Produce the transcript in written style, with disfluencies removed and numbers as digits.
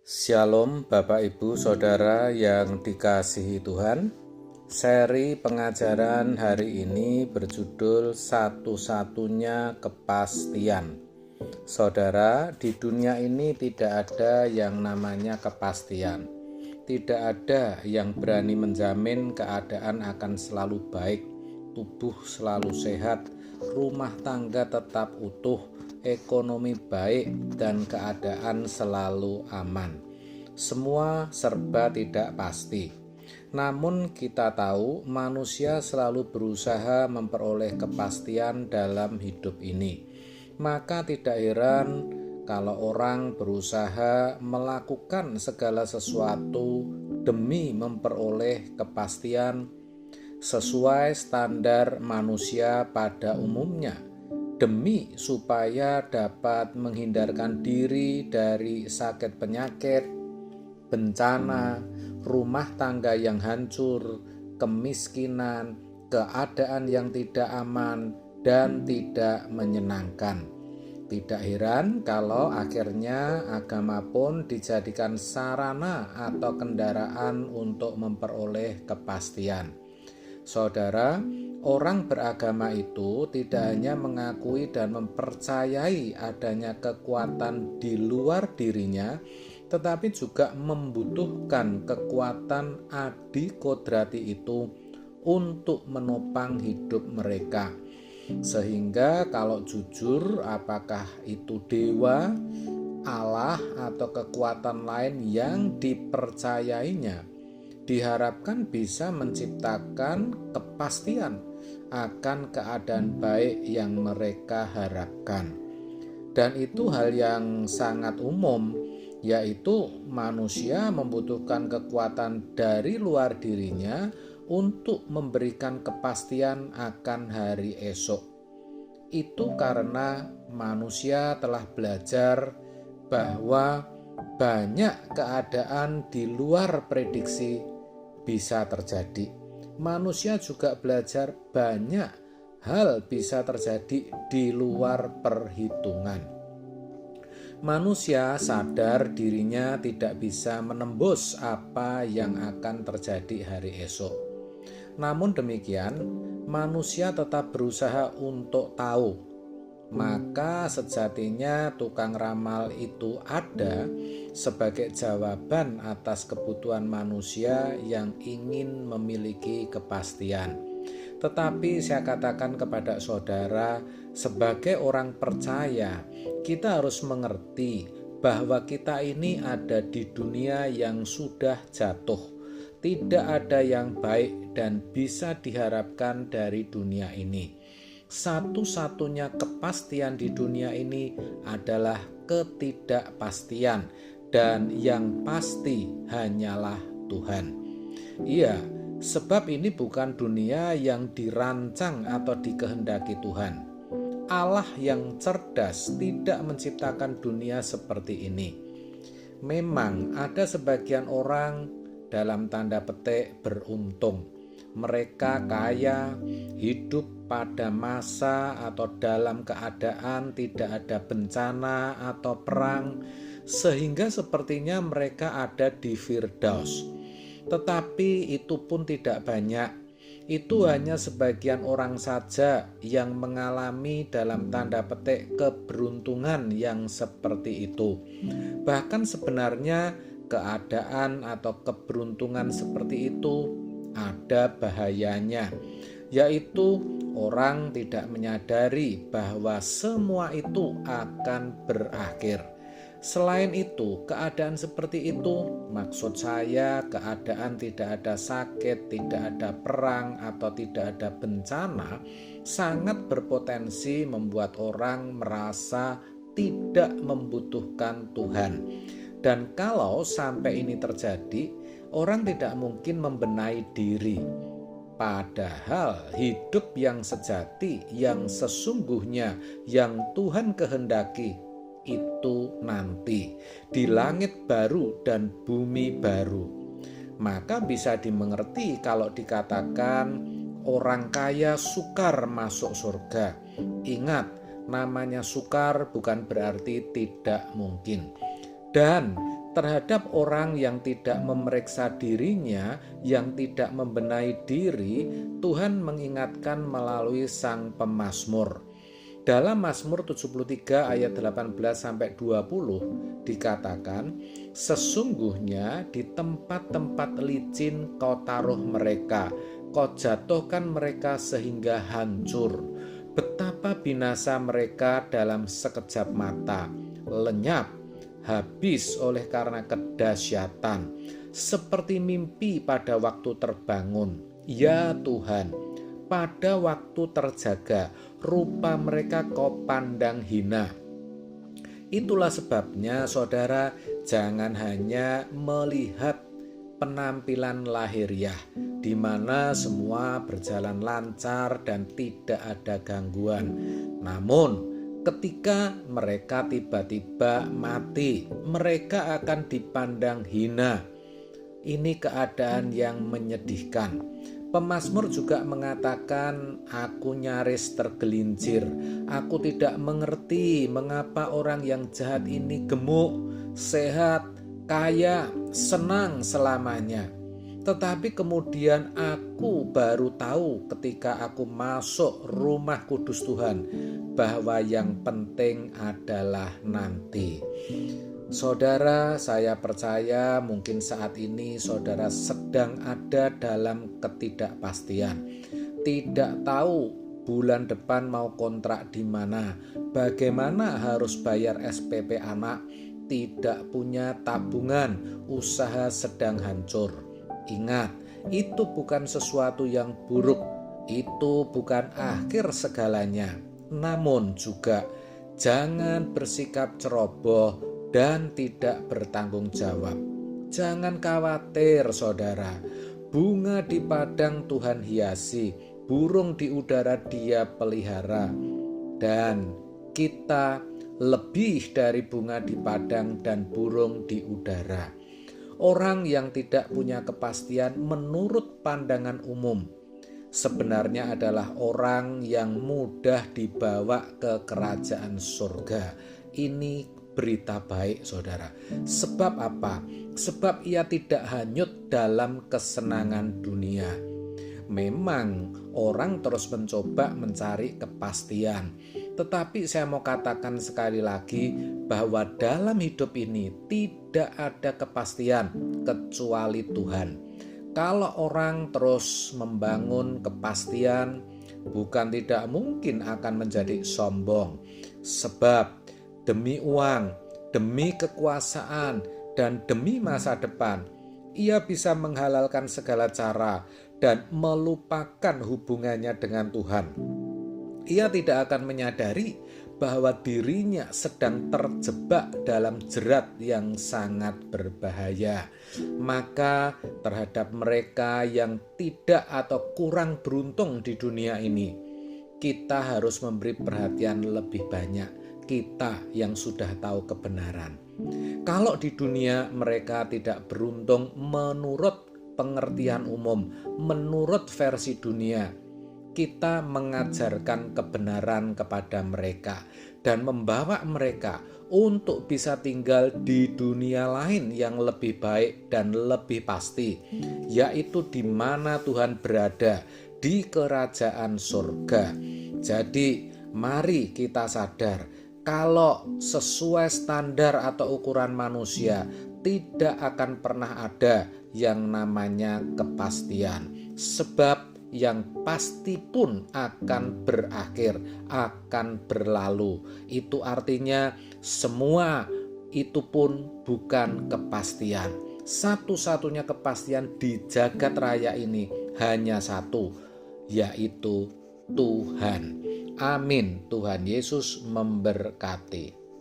Shalom Bapak Ibu Saudara yang dikasihi Tuhan. Seri pengajaran hari ini berjudul Satu-satunya Kepastian. Saudara, di dunia ini tidak ada yang namanya kepastian. Tidak ada yang berani menjamin keadaan akan selalu baik, tubuh selalu sehat, rumah tangga tetap utuh, ekonomi baik, dan keadaan selalu aman. Semua serba tidak pasti. Namun kita tahu manusia selalu berusaha memperoleh kepastian dalam hidup ini. Maka tidak heran kalau orang berusaha melakukan segala sesuatu demi memperoleh kepastian sesuai standar manusia pada umumnya, demi supaya dapat menghindarkan diri dari sakit penyakit, bencana, rumah tangga yang hancur, kemiskinan, keadaan yang tidak aman, dan tidak menyenangkan. Tidak heran kalau akhirnya agama pun dijadikan sarana atau kendaraan untuk memperoleh kepastian. Saudara, orang beragama itu tidak hanya mengakui dan mempercayai adanya kekuatan di luar dirinya, tetapi juga membutuhkan kekuatan adikodrati itu untuk menopang hidup mereka. Sehingga kalau jujur, apakah itu dewa, Allah, atau kekuatan lain yang dipercayainya, diharapkan bisa menciptakan kepastian akan keadaan baik yang mereka harapkan. Dan itu hal yang sangat umum, yaitu manusia membutuhkan kekuatan dari luar dirinya untuk memberikan kepastian akan hari esok. Itu karena manusia telah belajar bahwa banyak keadaan di luar prediksi bisa terjadi. Manusia juga belajar banyak hal bisa terjadi di luar perhitungan. Manusia sadar dirinya tidak bisa menembus apa yang akan terjadi hari esok. Namun demikian, manusia tetap berusaha untuk tahu. Maka sejatinya tukang ramal itu ada sebagai jawaban atas kebutuhan manusia yang ingin memiliki kepastian. Tetapi saya katakan kepada saudara, sebagai orang percaya, kita harus mengerti bahwa kita ini ada di dunia yang sudah jatuh. Tidak ada yang baik dan bisa diharapkan dari dunia ini. Satu-satunya kepastian di dunia ini adalah ketidakpastian, dan yang pasti hanyalah Tuhan. Iya, sebab ini bukan dunia yang dirancang atau dikehendaki Tuhan. Allah yang cerdas tidak menciptakan dunia seperti ini. Memang ada sebagian orang dalam tanda petik beruntung. Mereka kaya, hidup pada masa atau dalam keadaan tidak ada bencana atau perang, sehingga sepertinya mereka ada di Firdaus. Tetapi itu pun tidak banyak. Itu hanya sebagian orang saja yang mengalami dalam tanda petik keberuntungan yang seperti itu. Bahkan sebenarnya keadaan atau keberuntungan seperti itu ada bahayanya, yaitu orang tidak menyadari bahwa semua itu akan berakhir. Selain itu, keadaan seperti itu, maksud saya keadaan tidak ada sakit, tidak ada perang, atau tidak ada bencana, sangat berpotensi membuat orang merasa tidak membutuhkan Tuhan. Dan kalau sampai ini terjadi, orang tidak mungkin membenahi diri. Padahal hidup yang sejati, yang sesungguhnya, yang Tuhan kehendaki, itu nanti di langit baru dan bumi baru. Maka bisa dimengerti kalau dikatakan orang kaya sukar masuk surga. Ingat, namanya sukar bukan berarti tidak mungkin. Dan terhadap orang yang tidak memeriksa dirinya, yang tidak membenahi diri, Tuhan mengingatkan melalui Sang Pemazmur. Dalam Mazmur 73 ayat 18-20 dikatakan, sesungguhnya di tempat-tempat licin kau taruh mereka, kau jatuhkan mereka sehingga hancur. Betapa binasa mereka dalam sekejap mata, lenyap, habis oleh karena kedahsyatan, seperti mimpi pada waktu terbangun. Ya Tuhan, pada waktu terjaga, rupa mereka kau pandang hina. Itulah sebabnya saudara, jangan hanya melihat penampilan lahiriah di mana semua berjalan lancar dan tidak ada gangguan. Namun ketika mereka tiba-tiba mati, mereka akan dipandang hina. Ini keadaan yang menyedihkan. Pemazmur juga mengatakan, aku nyaris tergelincir. Aku tidak mengerti mengapa orang yang jahat ini gemuk, sehat, kaya, senang selamanya. Tetapi kemudian aku baru tahu ketika aku masuk rumah kudus Tuhan bahwa yang penting adalah nanti. Saudara, saya percaya mungkin saat ini saudara sedang ada dalam ketidakpastian. Tidak tahu bulan depan mau kontrak di mana, bagaimana harus bayar SPP anak, tidak punya tabungan, usaha sedang hancur. Ingat, itu bukan sesuatu yang buruk, itu bukan akhir segalanya. Namun juga jangan bersikap ceroboh dan tidak bertanggung jawab. Jangan khawatir saudara, bunga di padang Tuhan hiasi, burung di udara Dia pelihara, dan kita lebih dari bunga di padang dan burung di udara. Orang yang tidak punya kepastian menurut pandangan umum sebenarnya adalah orang yang mudah dibawa ke kerajaan surga. Ini berita baik saudara. Sebab apa? Sebab ia tidak hanyut dalam kesenangan dunia. Memang orang terus mencoba mencari kepastian. Tetapi saya mau katakan sekali lagi bahwa dalam hidup ini tidak ada kepastian kecuali Tuhan. Kalau orang terus membangun kepastian, bukan tidak mungkin akan menjadi sombong. Sebab demi uang, demi kekuasaan, dan demi masa depan, ia bisa menghalalkan segala cara dan melupakan hubungannya dengan Tuhan. Ia tidak akan menyadari bahwa dirinya sedang terjebak dalam jerat yang sangat berbahaya. Maka terhadap mereka yang tidak atau kurang beruntung di dunia ini, kita harus memberi perhatian lebih banyak. Kita yang sudah tahu kebenaran. Kalau di dunia mereka tidak beruntung menurut pengertian umum, menurut versi dunia, kita mengajarkan kebenaran kepada mereka dan membawa mereka untuk bisa tinggal di dunia lain yang lebih baik dan lebih pasti, yaitu di mana Tuhan berada, di kerajaan surga. Jadi mari kita sadar, kalau sesuai standar atau ukuran manusia, tidak akan pernah ada yang namanya kepastian. Sebab yang pasti pun akan berakhir, akan berlalu. Itu artinya semua itu pun bukan kepastian. Satu-satunya kepastian di jagat raya ini hanya satu, yaitu Tuhan. Amin. Tuhan Yesus memberkati.